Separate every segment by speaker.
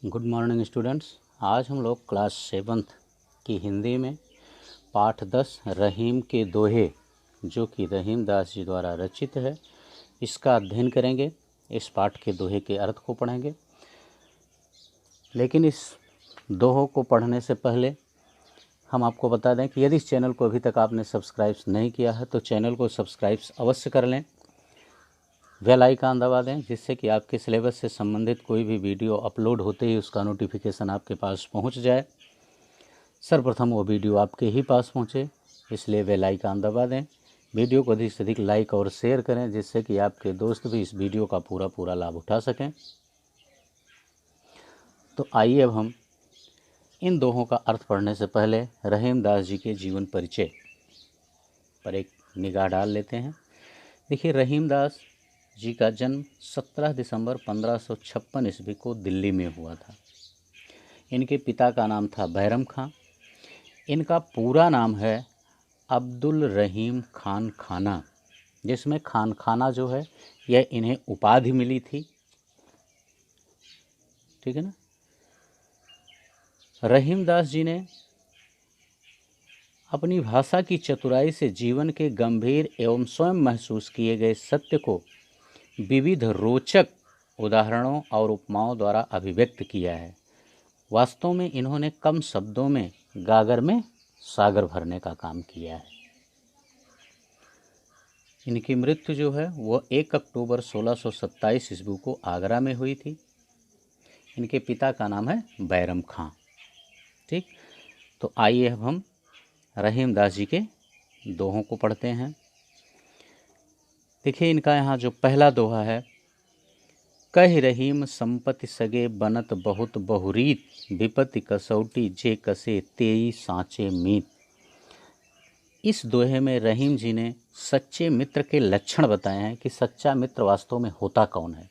Speaker 1: Good morning students. आज हम लोग क्लास 7th की हिंदी में पाठ 10 रहीम के दोहे, जो कि रहीम दास जी द्वारा रचित है, इसका अध्ययन करेंगे। इस पाठ के दोहे के अर्थ को पढ़ेंगे। लेकिन इस दोहों को पढ़ने से पहले हम आपको बता दें कि यदि इस चैनल को अभी तक आपने सब्सक्राइब नहीं किया है तो चैनल को सब्सक्राइब अवश्य कर लें, बेल आइकन दबा दें, जिससे कि आपके सिलेबस से संबंधित कोई भी वीडियो अपलोड होते ही उसका नोटिफिकेशन आपके पास पहुंच जाए। सर्वप्रथम वो वीडियो आपके ही पास पहुंचे, इसलिए बेल आइकन दबा दें। वीडियो को अधिक से अधिक लाइक और शेयर करें, जिससे कि आपके दोस्त भी इस वीडियो का पूरा लाभ उठा सकें। तो आइए अब हम इन दोहों का अर्थ पढ़ने से पहले रहीम दास जी के जीवन परिचय पर एक निगाह डाल लेते हैं। देखिए, रहीम दास जी का जन्म 17 दिसंबर 1556 ईस्वी को दिल्ली में हुआ था। इनके पिता का नाम था बैरम खां। इनका पूरा नाम है अब्दुल रहीम खान खाना, जिसमें खान खाना जो है यह इन्हें उपाधि मिली थी। ठीक है ना। रहीम दास जी ने अपनी भाषा की चतुराई से जीवन के गंभीर एवं स्वयं महसूस किए गए सत्य को विविध रोचक उदाहरणों और उपमाओं द्वारा अभिव्यक्त किया है। वास्तव में इन्होंने कम शब्दों में गागर में सागर भरने का काम किया है। इनकी मृत्यु जो है वह 1 अक्टूबर 1627 ईस्वी को आगरा में हुई थी। इनके पिता का नाम है बैरम खां। ठीक, तो आइए अब हम रहीम दास जी के दोहों को पढ़ते हैं। देखिए, इनका यहाँ जो पहला दोहा है, कह रहीम संपत्ति सगे बनत बहुत बहुरीत, विपत्ति कसौटी जे कसे तेई सांचे मीत। इस दोहे में रहीम जी ने सच्चे मित्र के लक्षण बताए हैं कि सच्चा मित्र वास्तव में होता कौन है।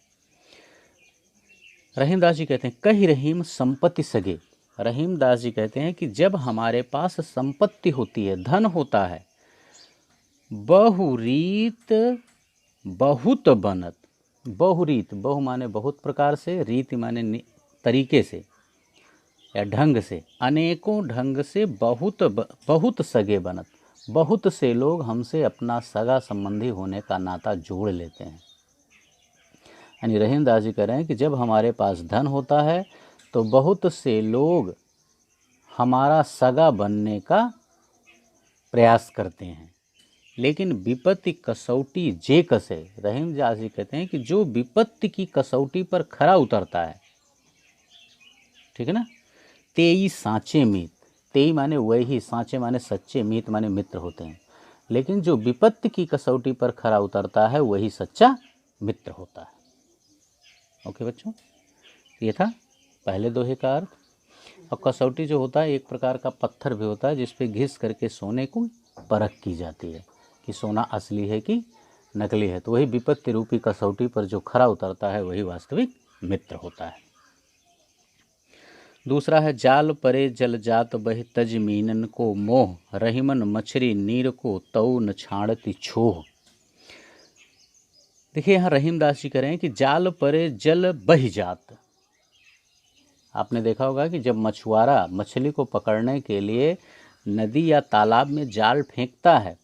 Speaker 1: रहीम दास जी कहते हैं, कह रहीम संपत्ति सगे। रहीम दास जी कहते हैं कि जब हमारे पास संपत्ति होती है, धन होता है, बहुरीत बहुत बनत। बहुरीत, बहु माने बहुत प्रकार से, रीति माने तरीके से या ढंग से, अनेकों ढंग से बहुत सगे बनत। बहुत से लोग हमसे अपना सगा संबंधी होने का नाता जोड़ लेते हैं। यानी रहीम दास जी कह रहे हैं कि जब हमारे पास धन होता है तो बहुत से लोग हमारा सगा बनने का प्रयास करते हैं, लेकिन विपत्ति कसौटी जे कसे। रहीम दास जी कहते हैं कि जो विपत्ति की कसौटी पर खरा उतरता है, ठीक है ना, तेई सांचे मीत। तेई माने वही, सांचे माने सच्चे, मीत माने मित्र होते हैं। लेकिन जो विपत्ति की कसौटी पर खरा उतरता है वही सच्चा मित्र होता है। ओके बच्चों, ये था पहले दोहे का अर्थ। और कसौटी जो होता है एक प्रकार का पत्थर भी होता है, जिस पे घिस करके सोने को परख की जाती है कि सोना असली है कि नकली है। तो वही विपत्ति रूपी कसौटी पर जो खरा उतरता है वही वास्तविक मित्र होता है। दूसरा है, जाल परे जल जात बह तज मीनन को मोह, रहीमन मछरी नीर को तऊ न छाड़ती छोह। देखिए, यहाँ रहीम दास जी कह रहे हैं कि जाल परे जल बह जात। आपने देखा होगा कि जब मछुआरा मछली को पकड़ने के लिए नदी या तालाब में जाल फेंकता है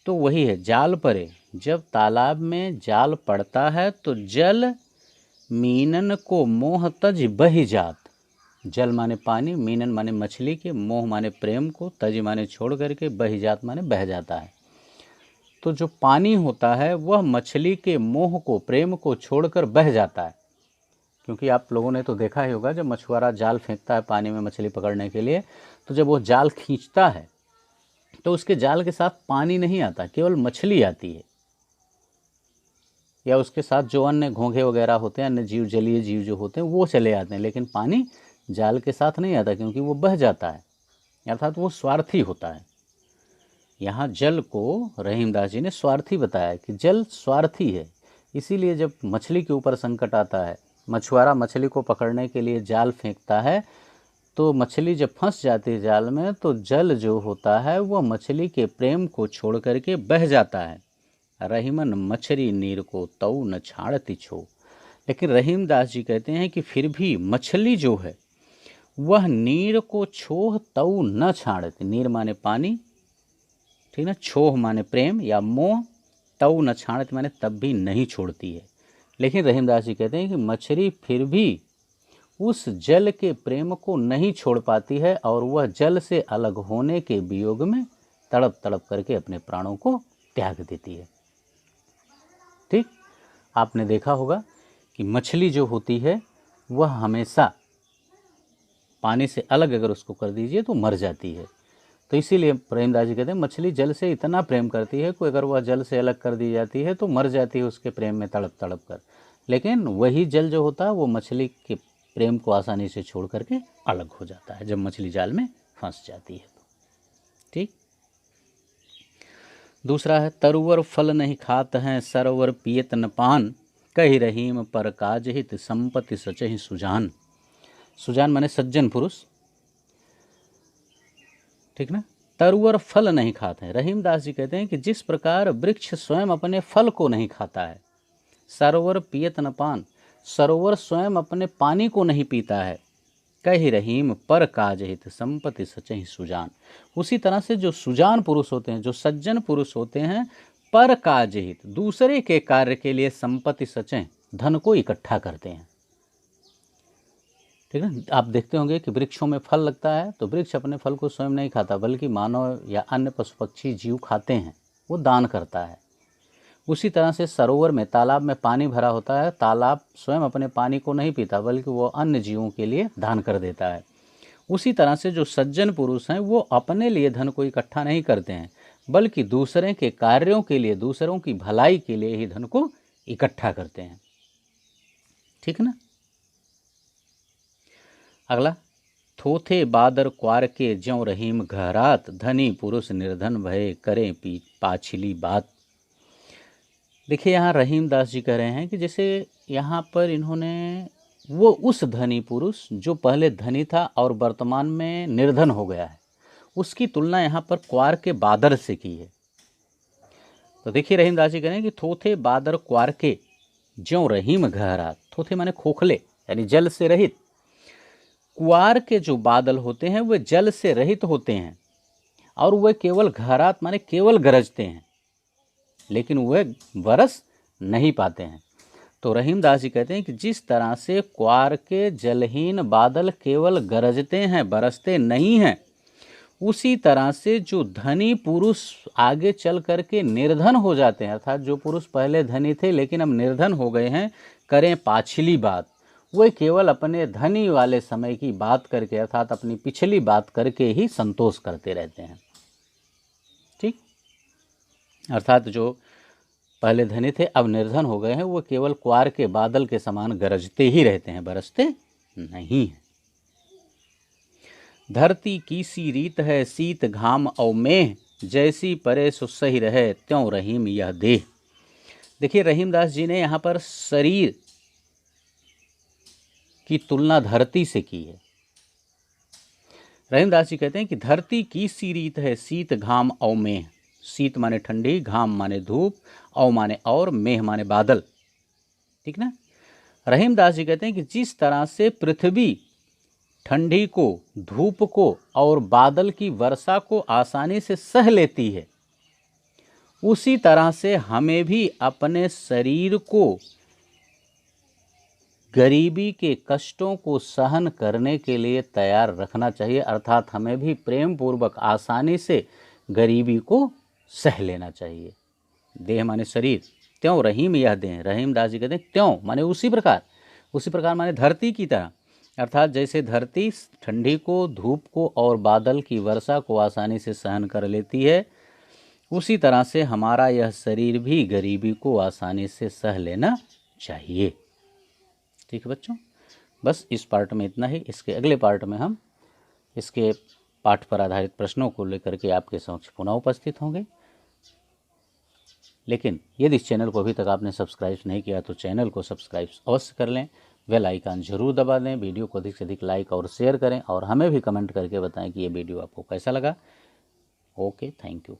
Speaker 1: तो वही है जाल परे। जब तालाब में जाल पड़ता है तो जल मीनन को मोह तज बह जात। जल माने पानी, मीनन माने मछली के, मोह माने प्रेम को, तज माने छोड़ करके, बह जात माने बह जाता है। तो जो पानी होता है वह मछली के मोह को, प्रेम को छोड़कर बह जाता है। क्योंकि आप लोगों ने तो देखा ही होगा, जब मछुआरा जाल फेंकता है पानी में मछली पकड़ने के लिए, तो जब वो जाल खींचता है तो उसके जाल के साथ पानी नहीं आता, केवल मछली आती है, या उसके साथ जो अन्य घोंघे वगैरह होते हैं, अन्य जीव, जलीय जीव जो होते हैं वो चले आते हैं, लेकिन पानी जाल के साथ नहीं आता क्योंकि वो बह जाता है, अर्थात वो स्वार्थी होता है। यहाँ जल को रहीम दास जी ने स्वार्थी बताया कि जल स्वार्थी है। इसीलिए जब मछली के ऊपर संकट आता है, मछुआरा मछली को पकड़ने के लिए जाल फेंकता है, तो मछली जब फंस जाती है जाल में, तो जल जो होता है वह मछली के प्रेम को छोड़ करके बह जाता है। रहीमन मछरी नीर को तऊ न छाड़ती छो। लेकिन रहीमदास जी कहते हैं कि फिर भी मछली जो है वह नीर को छोह तऊ न छाड़ती। नीर माने पानी, ठीक ना, छोह माने प्रेम या मोह, तऊ न छाड़ती माने तब भी नहीं छोड़ती है। लेकिन रहीमदास जी कहते हैं कि मछली फिर भी उस जल के प्रेम को नहीं छोड़ पाती है और वह जल से अलग होने के वियोग में तड़प तड़प करके अपने प्राणों को त्याग देती है। ठीक, आपने देखा होगा कि मछली जो होती है वह हमेशा पानी से अलग अगर उसको कर दीजिए तो मर जाती है। तो इसीलिए रहीमदास जी कहते हैं मछली जल से इतना प्रेम करती है कि अगर वह जल से अलग कर दी जाती है तो मर जाती है उसके प्रेम में तड़प तड़प कर। लेकिन वही जल जो होता है वो मछली के प्रेम को आसानी से छोड़ करके अलग हो जाता है जब मछली जाल में फंस जाती है तो। ठीक, दूसरा है तरुवर फल नहीं खात हैं सरोवर पियत न पान, कही रहीम पर काज हित संपत्ति सचहि सुजान। सुजान माने सज्जन पुरुष, ठीक ना। तरुवर फल नहीं खाते हैं। रहीमदास जी कहते हैं कि जिस प्रकार वृक्ष स्वयं अपने फल को नहीं खाता है, सरोवर पियत न पान, सरोवर स्वयं अपने पानी को नहीं पीता है, कही रहीम पर काज हित संपत्ति सचहि सुजान। उसी तरह से जो सुजान पुरुष होते हैं, जो सज्जन पुरुष होते हैं, पर काज हित, दूसरे के कार्य के लिए संपत्ति सचय, धन को इकट्ठा करते हैं। ठीक है, आप देखते होंगे कि वृक्षों में फल लगता है तो वृक्ष अपने फल को स्वयं नहीं खाता बल्कि मानव या अन्य पशु पक्षी जीव खाते हैं, वो दान करता है। उसी तरह से सरोवर में, तालाब में पानी भरा होता है, तालाब स्वयं अपने पानी को नहीं पीता बल्कि वो अन्य जीवों के लिए दान कर देता है। उसी तरह से जो सज्जन पुरुष हैं वो अपने लिए धन को इकट्ठा नहीं करते हैं बल्कि दूसरे के कार्यों के लिए, दूसरों की भलाई के लिए ही धन को इकट्ठा करते हैं। ठीक ना। अगला, थोथे बादर क्वार के ज्यों रहीम घरात, धनी पुरुष निर्धन भय करें पाछिली बात। देखिए यहाँ रहीमदास जी कह रहे हैं कि जैसे यहाँ पर इन्होंने वो उस धनी पुरुष जो पहले धनी था और वर्तमान में निर्धन हो गया है, उसकी तुलना यहाँ पर क्वार के बादर से की है। तो देखिए रहीमदास जी कह रहे हैं कि थोथे बादर क्वार के ज्यों रहीम घरात, थोथे माने खोखले यानी जल से रहित, कुआर के जो बादल होते हैं वे जल से रहित होते हैं और वे केवल घरात माने केवल गरजते हैं लेकिन वे बरस नहीं पाते हैं। तो रहीमदास जी कहते हैं कि जिस तरह से कुआर के जलहीन बादल केवल गरजते हैं, बरसते नहीं हैं, उसी तरह से जो धनी पुरुष आगे चल करके निर्धन हो जाते हैं, अर्थात जो पुरुष पहले धनी थे लेकिन अब निर्धन हो गए हैं, करें पाछली बात, वे केवल अपने धनी वाले समय की बात करके अर्थात अपनी पिछली बात करके ही संतोष करते रहते हैं। ठीक, अर्थात जो पहले धनी थे अब निर्धन हो गए हैं, वो केवल क्वार के बादल के समान गरजते ही रहते हैं, बरसते नहीं हैं। धरती की सी रीत है शीत घाम और मेह, जैसी परे सो सही रहे त्यों रहीम यह देह। देखिए रहीमदास जी ने यहाँ पर शरीर की तुलना धरती से की है। रहीमदास जी कहते हैं कि धरती की सी रीत है शीत घाम और मेह, शीत माने ठंडी, घाम माने धूप, औ माने और, मेह माने बादल। ठीक ना। रहीमदास जी कहते हैं कि जिस तरह से पृथ्वी ठंडी को, धूप को और बादल की वर्षा को आसानी से सह लेती है, उसी तरह से हमें भी अपने शरीर को गरीबी के कष्टों को सहन करने के लिए तैयार रखना चाहिए, अर्थात हमें भी प्रेम पूर्वक आसानी से गरीबी को सह लेना चाहिए। देह माने शरीर, त्यों रहीम यह देह, रहीमदास जी कहते हैं त्यों माने उसी प्रकार, उसी प्रकार माने धरती की तरह, अर्थात जैसे धरती ठंडी को, धूप को और बादल की वर्षा को आसानी से सहन कर लेती है, उसी तरह से हमारा यह शरीर भी गरीबी को आसानी से सह लेना चाहिए। ठीक है बच्चों, बस इस पार्ट में इतना ही। इसके अगले पार्ट में हम इसके पाठ पर आधारित प्रश्नों को लेकर के आपके समक्ष पुनः उपस्थित होंगे। लेकिन यदि इस चैनल को अभी तक आपने सब्सक्राइब नहीं किया तो चैनल को सब्सक्राइब अवश्य कर लें, बेल आइकन जरूर दबा दें, वीडियो को अधिक से अधिक लाइक और शेयर करें और हमें भी कमेंट करके बताएं कि ये वीडियो आपको कैसा लगा। Okay, thank you.